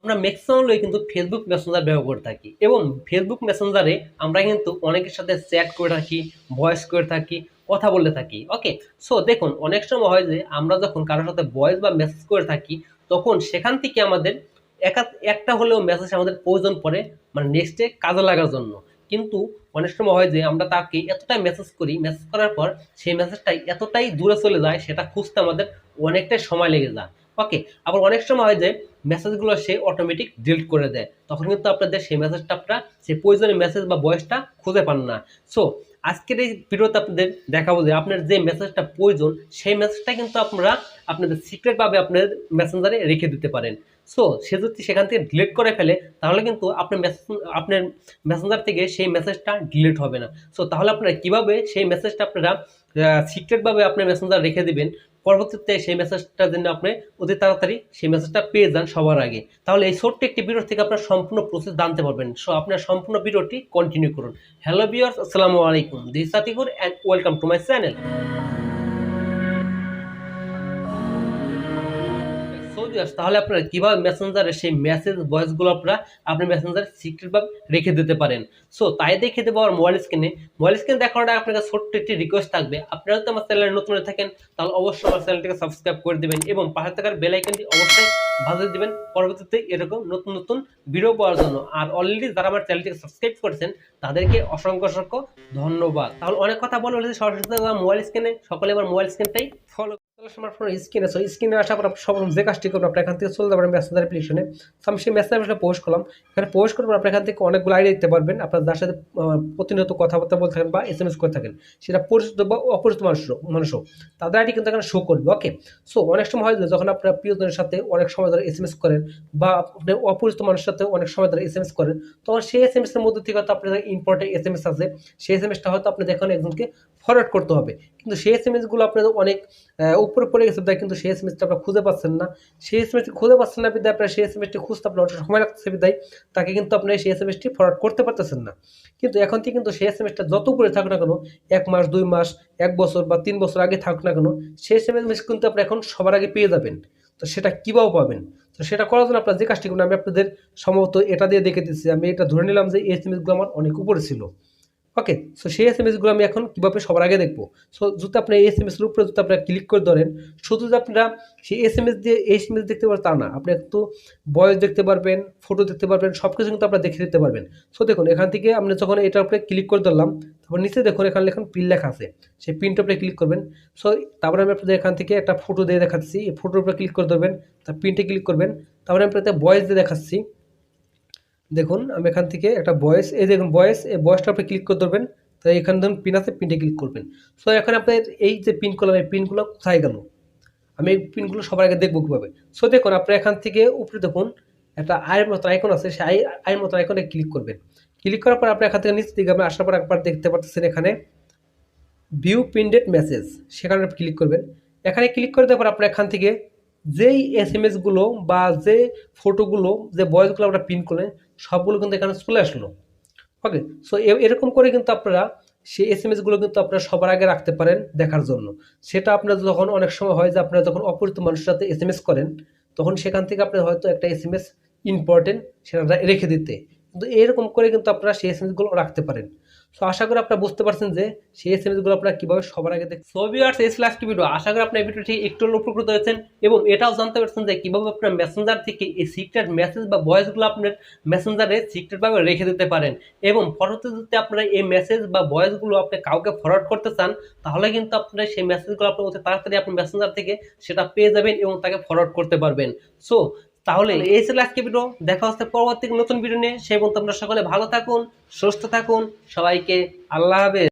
আমরা ম্যাক্সিমাম লোক কিন্তু ফেসবুক মেসেঞ্জার ব্যবহার করে থাকি এবং ফেসবুক মেসেঞ্জারে আমরা কিন্তু অনেকের সাথে চ্যাট করে থাকি, ভয়েস করে থাকি, কথা বলে থাকি। ওকে, সো দেখুন অনেক সময় হয় যে আমরা যখন কারোর সাথে ভয়েস বা মেসেজ করে থাকি তখন সেখান থেকে আমাদের একটা হলেও মেসেজ আমাদের প্রয়োজন পড়ে, মানে নেক্সটে কাজে লাগার জন্য। কিন্তু অনেক সময় হয় যে আমরা তাকে এতটাই মেসেজ করি, মেসেজ করার পর সেই মেসেজটাই এতটাই দূরে চলে যায় সেটা খুঁজতে আমাদের অনেকটাই সময় লেগে যায়। ওকে, আবার অনেক সময় হয় যে মেসেজগুলো সে অটোমেটিক ডিলিট করে দেয়, তখন কিন্তু আপনাদের সেই মেসেজটা আপনারা সেই প্রয়োজনীয় মেসেজ বা ভয়েসটা খুঁজে পান না। সো আজকের এই ভিডিওতে আপনাদের দেখাবো যে আপনার যে মেসেজটা প্রয়োজন সেই মেসেজটা কিন্তু আপনারা আপনাদের সিক্রেটভাবে আপনাদের মেসেঞ্জারে রেখে দিতে পারেন। সো সে যদি সেখান থেকে ডিলিট করে ফেলে তাহলে কিন্তু আপনার মেসেঞ্জার থেকে সেই মেসেজটা ডিলিট হবে না। সো তাহলে আপনারা কিভাবে সেই মেসেজটা আপনারা সিক্রেটভাবে আপনার মেসেঞ্জার রেখে দিবেন, পরবর্তীতে সেই মেসেজটা যেন আপনি অতি তাড়াতাড়ি সেই মেসেজটা পেয়ে যান সবার আগে। তাহলে এই ছোট্ট একটি ভিডিও থেকে আপনার সম্পূর্ণ প্রসেস জানতে পারবেন। সো আপনার সম্পূর্ণ ভিডিওটি কন্টিনিউ করুন। হ্যালো ভিউয়ার্স, আসসালামু আলাইকুম, this is Atikur and welcome to my channel. তাহলে আপনারা কিভাবে মেসেঞ্জারে সেই মেসেজ ভয়েসগুলো আপনার মেসেঞ্জারে সিক্রেটভাবে রেখে দিতে পারেন। সো তাই দেখে দেবো আমার মোবাইল স্ক্রিনে দেখানোটা আপনার কাছে ছোট্ট একটি রিকোয়েস্ট থাকবে। আপনারা যদি আমার চ্যানেলে নতুন হয়ে থাকেন তাহলে অবশ্যই আমার চ্যানেলটিকে সাবস্ক্রাইব করে দেবেন এবং পাশে থাকার বেল আইকনটি অবশ্যই বাজিয়ে দিবেন পরবর্তীতে এরকম নতুন নতুন ভিডিও পাওয়ার জন্য। আর অলরেডি যারা আমার চ্যানেলটিকে সাবস্ক্রাইব করেছেন তাদেরকে অসংখ্য অসংখ্য ধন্যবাদ। তাহলে অনেক কথা বলে সরাসরি মোবাইল স্ক্রিনে সকলে আমার মোবাইল স্ক্রিনটাই ফলো স্মার্টফোনের স্ক্রিনে। সো স্ক্রিনে আসার পর সর্বপ্রথম যে কাজটি করবেন আপনার এখান থেকে চলে যাবেন মেসেঞ্জার অ্যাপ্লিকেশনে। সো আমি সেই মেসেঞ্জার পোস্ট করলাম। এখানে পোস্ট করবেন আপনার এখান থেকে অনেকগুলো আইডি দেখতে পারবেন আপনার যার সাথে প্রতিনিয়ত কথাবার্তা বলতে থাকেন বা এসএমএস করে থাকেন, সেটা পরিচিত বা অপরিচিত মানুষও তাদের আইডি কিন্তু এখানে শো করবে। ওকে, সো অনেক সময় হয় যে যখন আপনার প্রিয়জনের সাথে অনেক সময় ধরে এসএমএস করেন বা আপনি অপরিচিত মানুষের সাথে অনেক সময় ধরে এসএমএস করেন, তখন সেই এসএমএস এর মধ্যে থেকে হয়তো আপনার ইম্পর্টেন্ট এসএমএস আছে, সেই এসএমএসটা হয়তো আপনি দেখেন একজনকে ফরওয়ার্ড করতে হবে, কিন্তু সেই এসএমএস গুলো আপনাদের অনেক উপরে পড়ে গেছে বিদায় কিন্তু সেই এসএমএসটা আপনারা খুঁজে পাচ্ছেন না। সেই এসএমএসটি খুঁজে পাচ্ছেন না বিদায় আপনার সেই এসএমএসটি খুঁজতে আপনার অনেক সময় লাগতেছে বিদায় তাকে কিন্তু আপনি সেই এসএমএসটি ফরওয়ার্ড করতে পারতেছেন না। কিন্তু এখন থেকে কিন্তু সেই এসএমএসটা যত উপরে থাকুক না কেন, 1 মাস 2 মাস 1 বছর বা 3 বছর আগে থাকুক না কেন, সেই এসএমএস কিন্তু আপনি এখন সবার আগে পেয়ে যাবেন। তো সেটা কিভাবে পাবেন? তো সেটা করার জন্য আপনারা যে কাজটি করবেন আমি আপনাদের সম্ভবত এটা দিয়ে দেখে দিচ্ছি। আমি এটা ধরে নিলাম যে এই এসএমএসগুলো আমার অনেক উপরে ছিল। ওকে, সো সেই এসএমএসগুলো আমি এখন কীভাবে সবার আগে দেখবো। সো যদি আপনার এই এসএমএসের উপরে যদি আপনারা ক্লিক করে ধরেন, শুধু যে আপনারা সেই এসএমএস দিয়ে এই এসএমএস দেখতে পারেন তা না, আপনি কিন্তু ভয়েস দেখতে পারবেন, ফটো দেখতে পারবেন, সব কিছু কিন্তু আপনারা দেখে দিতে পারবেন। সো দেখুন এখান থেকে আপনি যখন এটার উপরে ক্লিক করে ধরলাম, তারপর নিচে দেখুন এখানে লেখুন পিন লেখা আছে, সেই পিনটার উপরে ক্লিক করবেন। সো তারপরে আমি আপনাদের এখান থেকে একটা ফটো দিয়ে দেখাচ্ছি, এই ফটোর উপরে ক্লিক করে ধরবেন, তার পিনটা ক্লিক করবেন, তারপরে আমি আপনাদের ভয়েস দিয়ে দেখাচ্ছি। দেখুন আমি এখান থেকে একটা ভয়েস, এই দেখুন ভয়েস, এই ভয়েসটার উপরে ক্লিক করে ধরবেন, তো এখানে ধরুন পিন আছে, পিনটা ক্লিক করবেন। সো এখন আপনার এই যে পিন করলাম এই পিনগুলো কোথায় গেল, আমি এই পিনগুলো সবার আগে দেখবো কীভাবে। সো দেখুন আপনার এখান থেকে উপরে দেখুন একটা আয়ের মতো আইকন আছে, সেই আয়ের মতো আইকনে ক্লিক করবেন। ক্লিক করার পর আপনি এখান থেকে নিচে দিকে আপনি আসার পর একবার দেখতে পাচ্ছেন এখানে ভিউ পিনডেড মেসেজ, সেখানে ক্লিক করবেন। এখানে ক্লিক করে দেওয়ার পর আপনার এখান থেকে যেই এসএমএসগুলো বা যে ফটোগুলো যে ভয়েসগুলো আপনারা পিন করলেন সবগুলো কিন্তু এখানে চলে আসলো। ওকে, সো এরকম করে কিন্তু আপনারা সেই এসএমএসগুলো কিন্তু আপনারা সবার আগে রাখতে পারেন দেখার জন্য। সেটা আপনার যখন অনেক সময় হয় যে আপনারা যখন অপরিচিত মানুষের সাথে এসএমএস করেন তখন সেখান থেকে আপনার হয়তো একটা এসএমএস ইম্পর্টেন্ট সেটা রেখে দিতে, কিন্তু এরকম করে কিন্তু আপনারা সেই এসএমএসগুলো রাখতে পারেন। সো আশা করি আপনারা বুঝতে পারছেন যে সেই এসএমএসগুলো আপনারা কীভাবে সবার আগে দেখেন। সো ভিউয়ার্স, এই লাস্ট ভিডিও, আশা করি আপনার এই ভিডিওটি একটু উপকৃত হয়েছেন এবং এটাও জানতে পারছেন যে কীভাবে আপনার মেসেঞ্জার থেকে এই সিক্রেট মেসেজ বা ভয়েসগুলো আপনার মেসেঞ্জারে সিক্রেটভাবে রেখে দিতে পারেন এবং পরবর্তীতে আপনারা এই মেসেজ বা ভয়েসগুলো আপনি কাউকে ফরওয়ার্ড করতে চান তাহলে কিন্তু আপনারা সেই মেসেজগুলো আপনি অতি তাড়াতাড়ি আপনার মেসেঞ্জার থেকে সেটা পেয়ে যাবেন এবং তাকে ফরওয়ার্ড করতে পারবেন। সো তাহলে এই ছিল আজকে ভিডিও, দেখা হচ্ছে পরবর্তী নতুন ভিডিও নিয়ে। সেই পর্যন্ত আপনারা সকলে ভালো থাকুন, সুস্থ থাকুন, সবাইকে আল্লাহ হাফেজ।